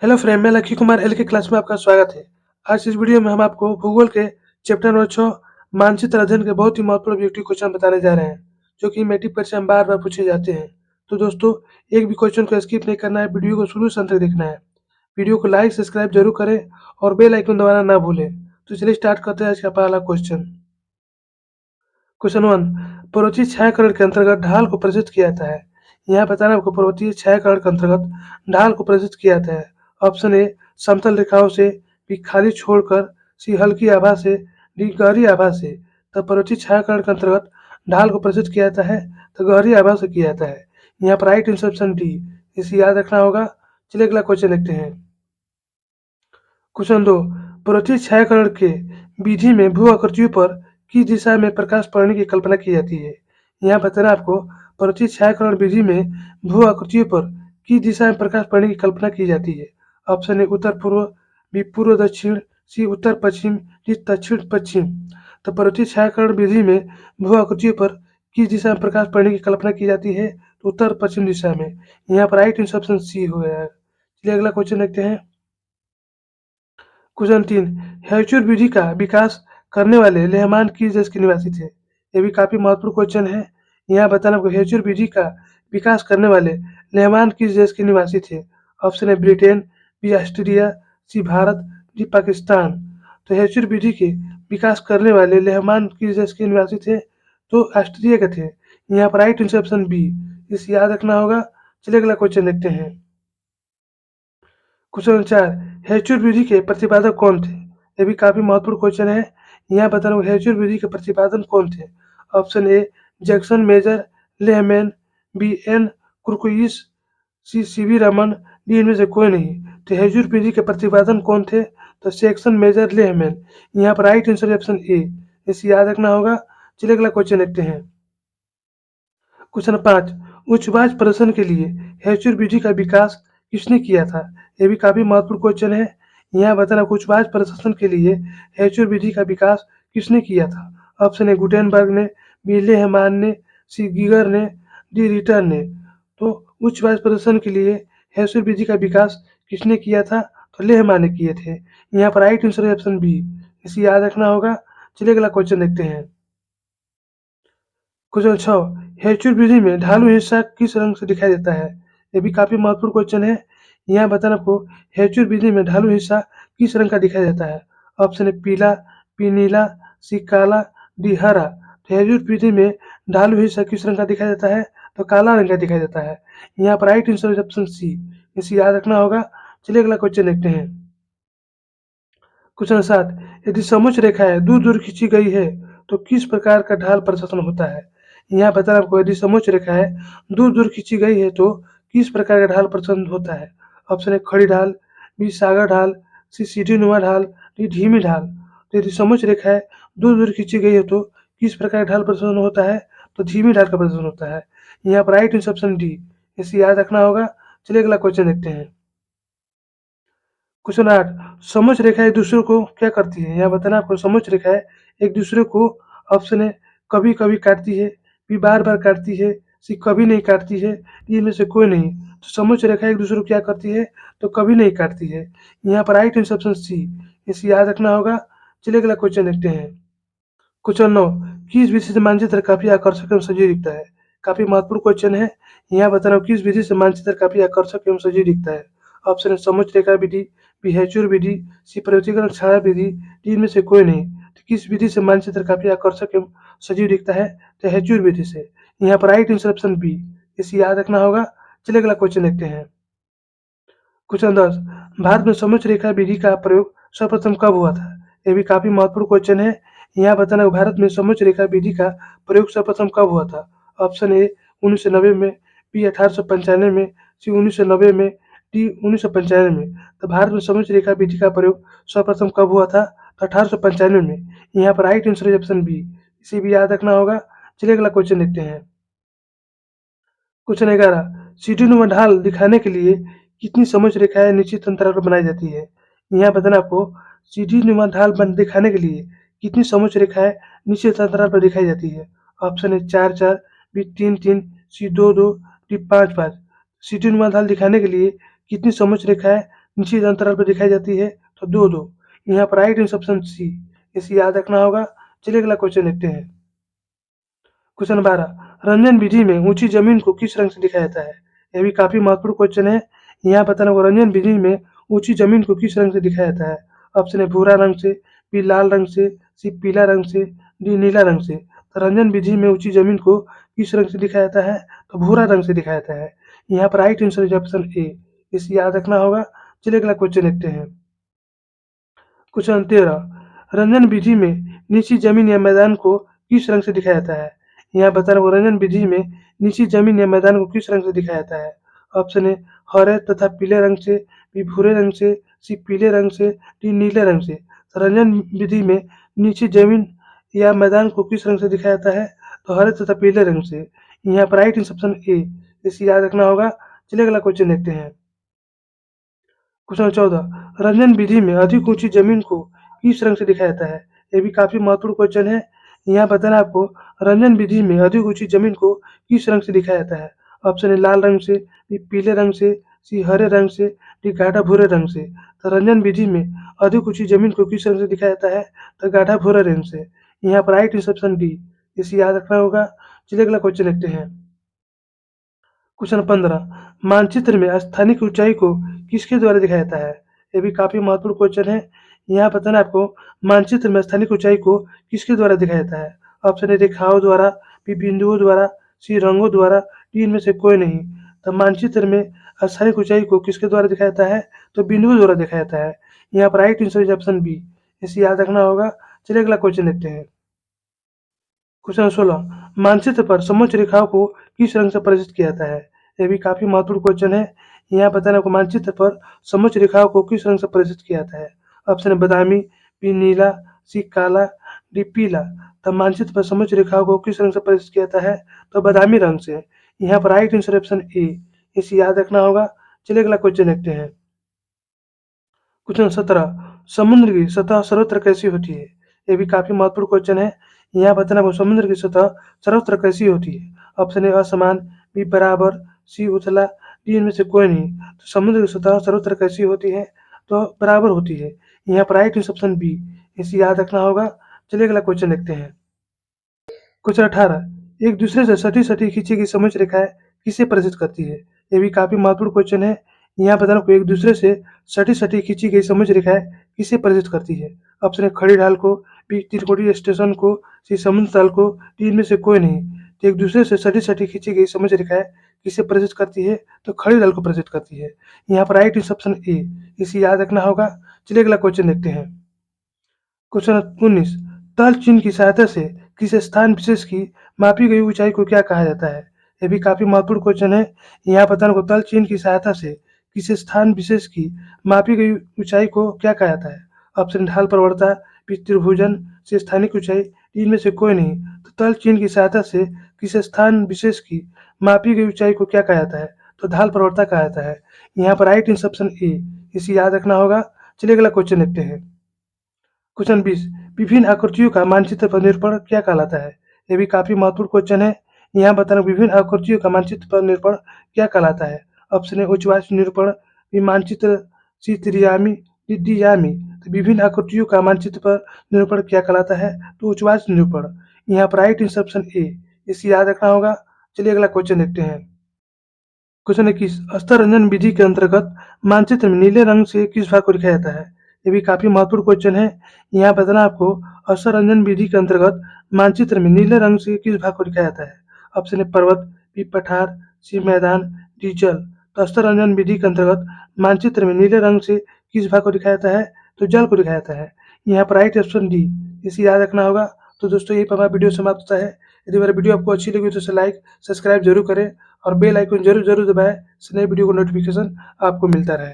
Hello friend, मैं lucky Kumar L के class में आपका स्वागत है। आज इस वीडियो में हम आपको भूगोल के चैप्टर नंबर 6 मानचित्र अध्ययन के बहुत ही महत्वपूर्ण ऑब्जेक्टिव क्वेश्चन बताने जा रहे हैं, जो कि मैट्रिक परीक्षा में बार-बार पूछे जाते हैं। तो दोस्तों, एक भी क्वेश्चन को स्किप नहीं करना है, वीडियो को शुरू से अंत तक देखना है। वीडियो को लाइक, सब्सक्राइब जरूर करें और बेल आइकन दबाना ना भूलें। तो चलिए स्टार्ट करते हैं आज का पहला क्वेश्चन। क्वेश्चन 1, पर्वतीय छायाकरण के अंतर्गत ढाल को प्रदर्शित किया जाता है। यहाँ बताना आपको पर्वतीय छायाकरण के अंतर्गत ढाल को प्रदर्शित किया जाता है। ऑप्शन ए, समतल रेखाओं से, बी, खाली छोड़कर, सी, हल्की आभा से, डी, गहरी आभा से। तो पर्वतीय छायाकरण के अंतर्गत ढाल को प्रदर्शित किया जाता है तो गहरी आभा से किया जाता है। यहाँ पर राइट आंसर ऑप्शन डी, इसे याद रखना होगा। चलिए अगला क्वेश्चन देखते हैं। क्वेश्चन 2, पर्वतीय छायाकरण के विधि में भू आकृतियों पर किस दिशा में प्रकाश पड़ने की कल्पना की जाती है। यहाँ बताना आपको पर्वतीय छायाकरण विधि में भू आकृतियों पर किस दिशा में प्रकाश पड़ने की कल्पना की जाती है। ऑप्शन ए, उत्तर पूर्व, बी, पूर्व दक्षिण, सी, उत्तर पश्चिम, डी, दक्षिण पश्चिम। तो पर्वतीय छायाकरण विधि में भू आकृतियों पर किस दिशा में प्रकाश पड़ने की कल्पना की जाती है, तो उत्तर पश्चिम दिशा में। यहाँ पर राइट आंसर ऑप्शन सी हो गया है। चलिए अगला क्वेश्चन देखते हैं। क्वेश्चन 3, हेचुर विधि का विकास करने वाले लेहमान किस देश के निवासी थे। ये भी काफी महत्वपूर्ण क्वेश्चन है। यहाँ बताना आपको हेचुर विधि का विकास करने वाले लेहमान किस देश के निवासी थे। ऑप्शन है ब्रिटेन, बी, ऑस्ट्रेलिया, सी, भारत, डी, पाकिस्तान। तो हेचुर विधि के विकास करने वाले लेहमान किस देश के निवासी थे, तो ऑस्ट्रेलिया के थे। यहाँ पर राइट आंसर ऑप्शन बी, इसे याद रखना होगा। चलिए अगला क्वेश्चन देखते हैं। क्वेश्चन 4, हेचुर विधि के प्रतिपादक कौन थे। ये भी काफी महत्वपूर्ण क्वेश्चन है। यहाँ बता रहा हूँ हेचुर विधि के प्रतिपादन कौन थे। Option A, Jackson Major, Lehmann, B, एन कुर्कुइस, सी, सीवी रमन, डी, इनमें से कोई नहीं। तो हेचुर विधि के प्रतिपादन कौन थे, तो जैक्सन मेजर, लेहमैन। यहाँ पर राइट आंसर ऑप्शन ए, इसे याद रखना होगा। चलिए अगला क्वेश्चन देखते हैं। क्वेश्चन 5, उच्चवाच प्रदर्शन के लिए हेचुर विधि का विकास किसने किया था। यह भी काफी महत्वपूर्ण क्वेश्चन है। यहाँ बताना उच्चवाच प्रदर्शन के लिए हेचुर विधि का विकास किसने किया था। ऑप्शन ए, गुटेनबर्ग ने, बी, लेहमान ने, सी, गीगर ने, डी, रिटर ने। तो उच्चवाच प्रदर्शन के लिए हेचुर विधि का विकास किसने किया था, तो लेहमान ने किए थे। यहाँ पर राइट आंसर ऑप्शन बी, इसे याद रखना होगा। चलिए अगला क्वेश्चन देखते हैं। क्वेश्चन 6, हेचुर विधि में ढालू हिस्सा किस रंग से दिखाई देता है। ये भी काफी महत्वपूर्ण क्वेश्चन है। यहाँ बताना आपको हेचुर विधि में ढालू हिस्सा किस रंग का दिखाई देता है। ऑप्शन है पीला, बी, नीला, सी, काला, डी, हरा। तो हेचुर विधि में ढालू हिस्सा किस रंग का दिखाई देता है, तो काला रंग का दिखाई देता है। यहाँ पर राइट आंसर ऑप्शन सी, इसे याद रखना होगा। चलिए अगला क्वेश्चन देखते हैं। क्वेश्चन 7, यदि समोच्च रेखाएं दूर दूर खींची गई है तो किस प्रकार का ढाल प्रदर्शन होता है। यहाँ बताना आपको यदि समोच्च रेखाएं दूर दूर खींची गई है तो किस प्रकार का ढाल प्रदर्शन होता है। ऑप्शन है खड़ी ढाल, बी, सागर ढाल, सी, सीढ़ी नुमा ढाल, डी, धीमी ढाल। तो यदि समोच्च रेखाएं दूर दूर खींची गई है तो किस प्रकार का ढाल प्रदर्शन होता है, तो धीमी ढाल का प्रदर्शन होता है। यहाँ पर राइट आंसर ऑप्शन डी, इसे याद रखना होगा। चलिए अगला क्वेश्चन देखते हैं। क्वेश्चन 8, समोच्च रेखा एक दूसरे को क्या करती है। यहाँ बताना आपको समोच्च रेखाएं एक दूसरे को, ऑप्शन है कभी कभी काटती है, बी, बार बार काटती है, सी, कभी नहीं काटती है, डी, इनमें से कोई नहीं। तो समोच्च रेखा एक दूसरे को क्या करती है, तो कभी नहीं काटती है। यहाँ पर राइट आंसर ऑप्शन सी, इसे याद रखना होगा। चलिए अगला क्वेश्चन देखते हैं। क्वेश्चन 9, किस विधि से मानचित्र काफी आकर्षक एवं सजीव दिखता है। काफी महत्वपूर्ण क्वेश्चन है। यहाँ बता रहा हूँ किस विधि से मानचित्र काफी आकर्षक एवं सजीव दिखता है। ऑप्शन है समोच्च रेखा विधि, बी, हेचुर विधि, सी, पर्वतीकरण छाया विधि, डी, इनमें से कोई नहीं। तो किस विधि से मानचित्र काफी आकर्षक एवं सजीव दिखता है, तो हेचुर विधि से। यहाँ पर राइट आंसर ऑप्शन बी, इसे याद रखना होगा। चलिए अगला क्वेश्चन देखते हैं। क्वेश्चन 10, भारत में समोच्च रेखा विधि का प्रयोग सर्वप्रथम कब हुआ था। ये भी काफी महत्वपूर्ण क्वेश्चन है। यहाँ बताना भारत में समोच्च रेखा विधि का प्रयोग सर्वप्रथम कब हुआ था। ऑप्शन ए, 1990 में, बी, 1895 में, सी, 1990 में, डी, 1995 में। तो भारत में समोच्च रेखा विधि का प्रयोग सर्वप्रथम कब हुआ था, तो 1895 में। यहाँ पर राइट आंसर ऑप्शन बी, इसे भी याद रखना होगा। चलिए अगला क्वेश्चन देखते हैं। क्वेश्चन 11, सीढ़ीनुमा ढाल दिखाने के लिए कितनी समोच्च रेखाएं निश्चित अंतराल पर बनाई जाती है। यहाँ बताना आपको सीढ़ीनुमा ढाल दिखाने के लिए कितनी समोच्च रेखाएं निश्चित अंतराल पर दिखाई जाती है। ऑप्शन है 4 4, बी, 3 3, सी, 2 2, डी, 5 5। सीढ़ीनुमा ढाल दिखाने के लिए कितनी समोच्च रेखाएं निश्चित अंतराल पर दिखाई जाती है तो 2-2। यहाँ पर राइट आंसर ऑप्शन सी, इसे याद रखना होगा। चलिए अगला क्वेश्चन देखते हैं। क्वेश्चन 12, रंजन विधि में ऊंची जमीन को किस रंग से दिखाया जाता है? यह भी काफी महत्वपूर्ण क्वेश्चन है। यहाँ बताना होगा रंजन विधि में ऊंची जमीन को किस रंग से दिखाया जाता है? ऑप्शन है भूरा रंग से, बी लाल रंग से, सी पीला रंग से, डी नीला रंग से। तो रंजन विधि में ऊंची जमीन को किस रंग से दिखाया जाता है? तो भूरा रंग से दिखाया जाता है। यहाँ पर राइट आंसर है ऑप्शन ए, इसे याद रखना होगा। चलिए अगला क्वेश्चन देखते हैं। क्वेश्चन 13, रंजन विधि में नीची जमीन या मैदान को किस रंग से दिखाया जाता है? यहाँ बता रहा हूँ रंजन विधि में नीची जमीन या मैदान को किस रंग से दिखाया जाता है? ऑप्शन है हरे तथा पीले रंग से, बी भूरे रंग से, सी पीले रंग से, डी नीले रंग से। तो रंजन विधि में नीची जमीन या मैदान को किस रंग से दिखाया जाता है? तो हरे तथा पीले रंग से। यहाँ पर राइट आंसर ऑप्शन ए, इसे याद रखना होगा। चलिए अगला क्वेश्चन देखते हैं। क्वेश्चन 14, रंजन विधि में अधिक ऊंची जमीन को किस रंग से दिखाया जाता है? ये भी काफी महत्वपूर्ण क्वेश्चन है। यहाँ बताना आपको रंजन विधि में अधिक ऊंची जमीन को किस रंग से दिखाया जाता है? ऑप्शन है लाल रंग से, बी पीले रंग से, सी हरे रंग से, डी गाढ़ा भूरे रंग से। तो रंजन विधि में अधिक ऊंची जमीन को किस रंग से दिखाया जाता है? तो गाढ़ा भूरे रंग से। यहाँ पर राइट आंसर ऑप्शन डी, इसे याद रखना होगा। चलिए अगला क्वेश्चन देखते हैं। क्वेश्चन 15, मानचित्र में स्थानिक ऊंचाई को किसके द्वारा दिखाया जाता है? ये भी काफी महत्वपूर्ण क्वेश्चन है। यहाँ बताना आपको मानचित्र में स्थानिक ऊंचाई को किसके द्वारा दिखाया जाता है? ऑप्शन है रेखाओं द्वारा, बी बिंदुओं द्वारा, सी रंगों द्वारा, डी इनमें से कोई नहीं। तो मानचित्र में स्थानिक ऊंचाई को किसके द्वारा दिखाया जाता है? तो बिंदुओं द्वारा दिखाया जाता है। यहाँ पर राइट आंसर ऑप्शन बी, इसे याद रखना होगा। चलिए अगला क्वेश्चन देखते हैं। क्वेश्चन 16, मानचित्र पर समोच्च रेखाओं को किस रंग से प्रदर्शित किया जाता है? यह भी काफी महत्वपूर्ण क्वेश्चन है। यहाँ बताना आपको मानचित्र पर समोच्च रेखाओं को किस रंग से प्रदर्शित किया जाता है? ऑप्शन है बादामी, बी नीला, सी काला, डी पीला। तब मानचित्र पर समोच्च रेखाओं को किस रंग से प्रदर्शित किया जाता है? तो बादामी रंग से। यहाँ पर राइट आंसर ऑप्शन ए, इसे याद रखना होगा। चलिए अगला क्वेश्चन देखते हैं। क्वेश्चन 17, समुद्र की सतह सर्वत्र कैसी होती है? ये भी काफी महत्वपूर्ण क्वेश्चन है। यहाँ बताना वो समुद्र की सतह सर्वत्र कैसी होती है? ऑप्शन ए असमान, बी बराबर, सी उथला, डी इनमें से कोई नहीं। तो समुद्र की सतह सर्वत्र कैसी होती है? तो बराबर होती है। यहाँ पर राइट आंसर ऑप्शन बी, इसे याद रखना होगा। चलिए अगला क्वेश्चन देखते हैं। क्वेश्चन 18, एक दूसरे से सटी सटी खींची गई समोच्च रेखाएं किसे प्रदर्शित करती है? ये भी काफी महत्वपूर्ण क्वेश्चन है। यहाँ बताना को एक दूसरे से सटी सटी खींची गई समोच्च रेखाएं किसे प्रदर्शित करती है? ऑप्शन है खड़ी ढाल को, बी त्रिकोणीय स्टेशन को, सी समुद्र तल को, डी इनमें से कोई नहीं। तो एक दूसरे से सटी सटी खींची गई समोच्च रेखाएं किसे प्रदर्शित करती है? तो खड़ी ढाल को प्रदर्शित करती है। यहाँ पर राइट ऑप्शन ए, इसे याद रखना होगा। चलिए अगला क्वेश्चन देखते हैं। क्वेश्चन 19, तल चिन्ह की सहायता से किसी स्थान विशेष की मापी गई ऊंचाई को क्या कहा जाता है? यह भी काफी महत्वपूर्ण क्वेश्चन है। यहाँ बताना को तल चिन्ह की सहायता से किसी स्थान विशेष की मापी गई ऊंचाई को क्या कहा जाता है? ऑप्शन ढाल प्रवणता, बी त्रिभुजन, सी स्थानिक ऊंचाई, डी इनमें से कोई नहीं। तो तल चिन्ह की सहायता से किसी स्थान विशेष की मापी गई ऊंचाई को क्या कहा जाता है? तो ढाल प्रवणता कहा जाता है। यहाँ पर राइट आंसर ऑप्शन ए, इसे याद रखना होगा। चलिए अगला क्वेश्चन देखते हैं। क्वेश्चन 20, विभिन्न आकृतियों का मानचित्र पर निरूपण क्या कहलाता है? ये भी काफी महत्वपूर्ण क्वेश्चन है। यहाँ बताना विभिन्न आकृतियों का मानचित्र पर निरूपण क्या कहलाता है? ऑप्शन है उच्चवाच निरूपण, बी मानचित्र, सी त्रियामी, डी द्वियामी। तो विभिन्न आकृतियों का मानचित्र पर निरूपण क्या कहलाता है? तो उच्चवाच निरूपण। यहाँ पर राइट आंसर ऑप्शन ए, इसे याद रखना होगा। चलिए अगला क्वेश्चन देखते हैं। क्वेश्चन 21, स्तर रंजन विधि के अंतर्गत मानचित्र में नीले रंग से किस भाग को लिखा जाता है? ये भी काफी महत्वपूर्ण क्वेश्चन है। यहाँ बताना आपको स्तर रंजन विधि के अंतर्गत मानचित्र में नीले रंग से किस भाग को लिखा जाता है? ऑप्शन है पर्वत, बी पठार, सी मैदान, डी जल। तो स्तर रंजन विधि के अंतर्गत मानचित्र में नीले रंग से किस भाग को लिखा जाता है? तो जल को लिखा जाता है। यहाँ पर राइट ऑप्शन डी, इसे याद रखना होगा। तो दोस्तों यही पर हमारा वीडियो समाप्त होता है। यदि मेरा वीडियो आपको अच्छी लगी तो इसे लाइक सब्सक्राइब जरूर करें और बेल आइकन जरूर जरूर दबाएं, नए वीडियो को नोटिफिकेशन आपको मिलता रहे।